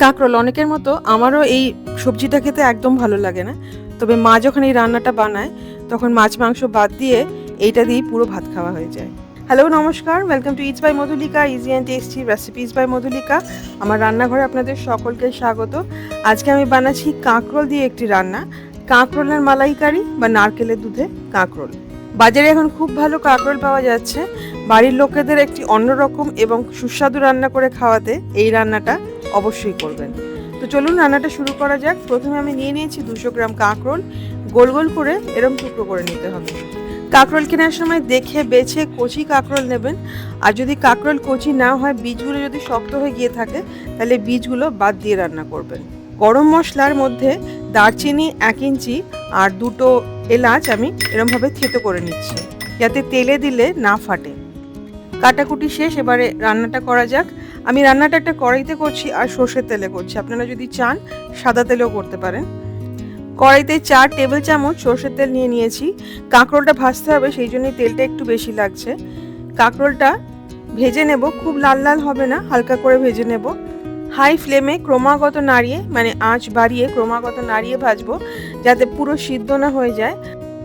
কাঁকরোল অনেকের মতো আমারও এই সবজিটা খেতে একদম ভালো লাগে না, তবে মা যখন এই রান্নাটা বানায় তখন মাছ মাংস বাদ দিয়ে এইটা দিয়েই পুরো ভাত খাওয়া হয়ে যায়। হ্যালো, নমস্কার, welcome to it's by Madhulika, easy and tasty recipes by Madhulika. আমার রান্নাঘরে আপনাদের সকলকে স্বাগত। আজকে আমি বানাচ্ছি কাঁকরোল দিয়ে একটি রান্না, কাঁকরোলের মালাইকারি বা নারকেলের দুধে কাঁকরোল। বাজারে এখন খুব ভালো কাঁকরোল পাওয়া যাচ্ছে। বাড়ির লোকেদের একটি অন্যরকম এবং সুস্বাদু রান্না করে খাওয়াতে এই রান্নাটা অবশ্যই করবেন। তো চলুন রান্নাটা শুরু করা যাক। প্রথমে আমি নিয়ে নিয়েছি 200 গ্রাম কাঁকরোল। গোল গোল করে এরকম টুকরো করে নিতে হবে। কাঁকরোল কেনার সময় দেখে বেছে কচি কাঁকরোল নেবেন। আর যদি কাঁকরোল কচি না হয়, বীজগুলো যদি শক্ত হয়ে গিয়ে থাকে, তাহলে বীজগুলো বাদ দিয়ে রান্না করবেন। গরম মশলার মধ্যে দারচিনি 1 ইঞ্চি আর 2টো এলাচ আমি এরমভাবে থেতো করে নিচ্ছি, যাতে তেলে দিলে না ফাটে। কাটাকুটি শেষ, এবারে রান্নাটা করা যাক। আমি রান্নাটা একটা কড়াইতে করছি আর সর্ষের তেলে করছি। আপনারা যদি চান সাদা তেলেও করতে পারেন। কড়াইতে 4 টেবিল চামচ সর্ষের তেল নিয়ে নিয়েছি। কাঁকরোলটা ভাজতে হবে, সেই জন্যই তেলটা একটু বেশি লাগছে। কাঁকরোলটা ভেজে নেব, খুব লাল লাল হবে না, হালকা করে ভেজে নেব। হাই ফ্লেমে ক্রমাগত নাড়িয়ে, মানে আঁচ বাড়িয়ে ক্রমাগত নাড়িয়ে ভাজবো, যাতে পুরো সিদ্ধ না হয়ে যায়।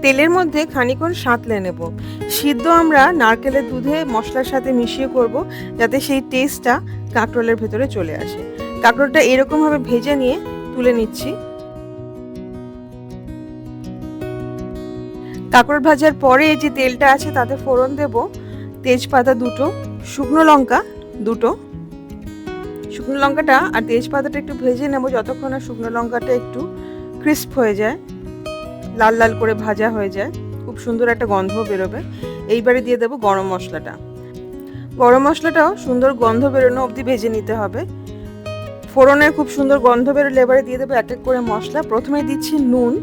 তেলের মধ্যে খানিকক্ষণ সাঁতলে নেব। সিদ্ধ আমরা নারকেলের দুধে মশলার সাথে মিশিয়ে করব, যাতে সেই টেস্টটা কাঁকরোলের ভেতরে চলে আসে। কাঁকরোলটা এরকমভাবে ভেজে নিয়ে তুলে নিচ্ছি। কাঁকরোল ভাজার পরে এই যে তেলটা আছে তাতে ফোড়ন দেব তেজপাতা 2টো, শুকনো লঙ্কা 2টো। শুকনো লঙ্কাটা আর তেজপাতাটা একটু ভেজে নেব, যতক্ষণ না শুকনো লঙ্কাটা একটু ক্রিস্প হয়ে যায়, লাল লাল করে ভাজা হয়ে যায়, খুব সুন্দর একটা গন্ধ বেরোবে। এইবারে দিয়ে দেবো গরম মশলাটা। গরম মশলাটাও সুন্দর গন্ধ বেরোনো অবধি ভেজে নিতে হবে। ফোড়নের খুব সুন্দর গন্ধ বেরোলে এবারে দিয়ে দেবো এক এক করে মশলা। প্রথমে দিচ্ছি নুন,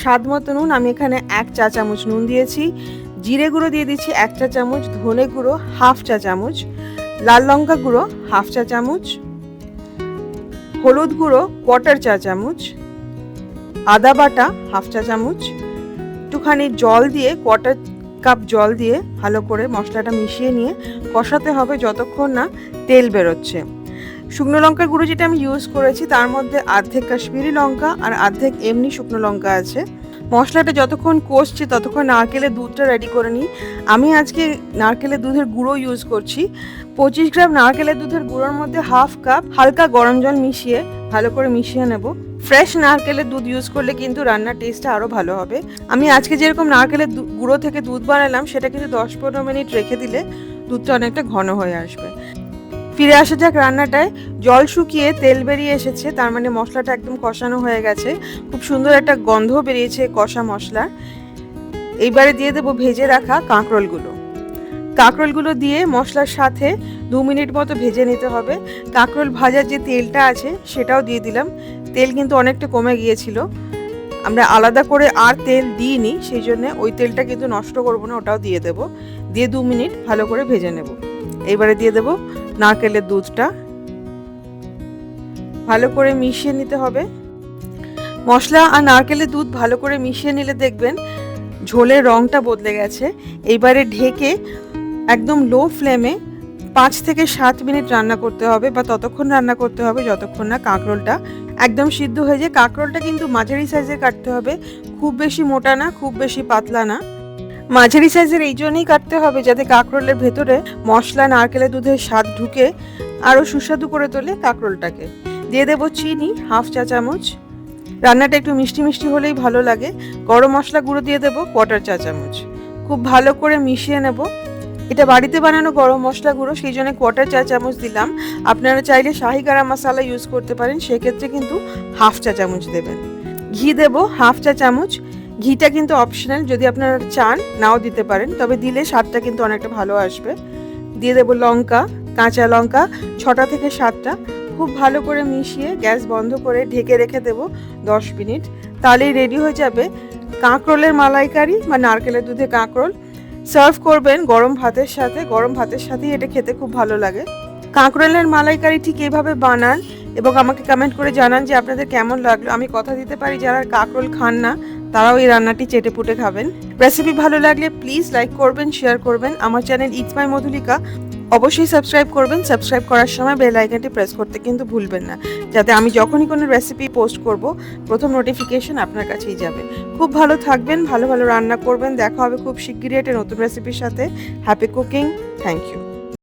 স্বাদ মতো নুন। আমি এখানে 1 চা চামচ নুন দিয়েছি। জিরে গুঁড়ো দিয়ে দিচ্ছি 1 চা চামচ, ধনে গুঁড়ো 1/2 চা চামচ, লাল লঙ্কা গুঁড়ো 1/2 চা চামচ, হলুদ গুঁড়ো 1/4 চা চামচ, আদা বাটা 1/2 চা চামচ। একটুখানি জল দিয়ে 1/4 কাপ জল দিয়ে ভালো করে মশলাটা মিশিয়ে নিয়ে কষাতে হবে যতক্ষণ না তেল বেরোচ্ছে। শুকনো লঙ্কার গুঁড়ো যেটা আমি ইউজ করেছি, তার মধ্যে অর্ধেক কাশ্মীরি লঙ্কা আর অর্ধেক এমনি শুকনো লঙ্কা আছে। মশলাটা যতক্ষণ কষছে ততক্ষণ নারকেলের দুধটা রেডি করে নিই। আমি আজকে নারকেলের দুধের গুঁড়ো ইউজ করছি। 25 গ্রাম নারকেলের দুধের গুঁড়োর মধ্যে 1/2 কাপ হালকা গরম জল মিশিয়ে ভালো করে মিশিয়ে নেব। ফ্রেশ নারকেলের দুধ ইউজ করলে কিন্তু রান্নার টেস্টটা আরও ভালো হবে। আমি আজকে যেরকম নারকেলের গুঁড়ো থেকে দুধ বানালাম, সেটা কিন্তু 10-15 মিনিট রেখে দিলে দুধটা অনেকটা ঘন হয়ে আসবে। ফিরে আসা যাক রান্নাটায়। জল শুকিয়ে তেল বেরিয়ে এসেছে, তার মানে মশলাটা একদম কষানো হয়ে গেছে। খুব সুন্দর একটা গন্ধ বেরিয়েছে কষা মশলার। এইবারে দিয়ে দেবো ভেজে রাখা কাঁকরোলগুলো। কাঁকরোলগুলো দিয়ে মশলার সাথে 2 মিনিট মতো ভেজে নিতে হবে। কাঁকরোল ভাজার যে তেলটা আছে সেটাও দিয়ে দিলাম। তেল কিন্তু অনেকটা কমে গিয়েছিল, আমরা আলাদা করে আর তেল দিইনি, সেই জন্য ওই তেলটা কিন্তু নষ্ট করবো না, ওটাও দিয়ে দেবো। দিয়ে 2 মিনিট ভালো করে ভেজে নেব। এইবারে দিয়ে দেবো নারকেলের দুধটা, ভালো করে মিশিয়ে নিতে হবে। মশলা আর নারকেলের দুধ ভালো করে মিশিয়ে নিলে দেখবেন ঝোলের রঙটা বদলে গেছে। এইবারে ঢেকে একদম লো ফ্লেমে 5 থেকে 7 মিনিট রান্না করতে হবে, বা ততক্ষণ রান্না করতে হবে যতক্ষণ না কাঁকরোলটা একদম সিদ্ধ হয়ে যায়। কাঁকরোলটা কিন্তু মাঝারি সাইজের কাটতে হবে, খুব বেশি মোটা না, খুব বেশি পাতলা না। মাঝারি সাইজের এই জন্যই কাটতে হবে যাতে কাঁকরোলের ভেতরে মশলা নারকেলের দুধের স্বাদ ঢুকে আরও সুস্বাদু করে তোলে কাঁকরোলটাকে। দিয়ে দেবো চিনি 1/2 চা চামচ। রান্নাটা একটু মিষ্টি মিষ্টি হলেই ভালো লাগে। গরম মশলা গুঁড়ো দিয়ে দেবো 1/4 চা চামচ। খুব ভালো করে মিশিয়ে নেব। এটা বাড়িতে বানানো গরম মশলা গুঁড়ো, সেই জন্য 1/4 চা চামচ দিলাম। আপনারা চাইলে শাহি গরম মশলা ইউজ করতে পারেন, সেক্ষেত্রে কিন্তু 1/2 চা চামচ দেবেন। ঘি দেবো 1/2 চা চামচ। ঘিটা কিন্তু অপশনাল, যদি আপনারা চান নাও দিতে পারেন, তবে দিলে স্বাদটা কিন্তু অনেকটা ভালো আসবে। দিয়ে দেবো লঙ্কা, কাঁচা লঙ্কা 6টা থেকে 7টা। খুব ভালো করে মিশিয়ে গ্যাস বন্ধ করে ঢেকে রেখে দেবো 10 মিনিট। তাহলেই রেডি হয়ে যাবে কাঁকরোলের মালাইকারি বা নারকেলের দুধে কাঁকরোল। সার্ভ করবেন গরম ভাতের সাথে। গরম ভাতের সাথেই এটা খেতে খুব ভালো লাগে। কাঁকরোলের মালাইকারি ঠিক এইভাবে বানান এবং আমাকে কমেন্ট করে জানান যে আপনাদের কেমন লাগলো। আমি কথা দিতে পারি যারা কাঁকরোল খান না তারাও এই রান্নাটি চেটে পুটে খাবেন। রেসিপি ভালো লাগলে প্লিজ লাইক করবেন, শেয়ার করবেন। আমার চ্যানেল ইটস বাই মধুলিকা অবশ্যই সাবস্ক্রাইব করবেন। সাবস্ক্রাইব করার সময় বেল আইকনটি প্রেস করতে কিন্তু ভুলবেন না, যাতে আমি যখনই কোনো রেসিপি পোস্ট করব প্রথম নোটিফিকেশন আপনার কাছেই যাবে। খুব ভালো থাকবেন, ভালো ভালো রান্না করবেন। দেখা হবে খুব শিগগিরই একটা নতুন রেসিপির সাথে। Happy cooking. Thank you.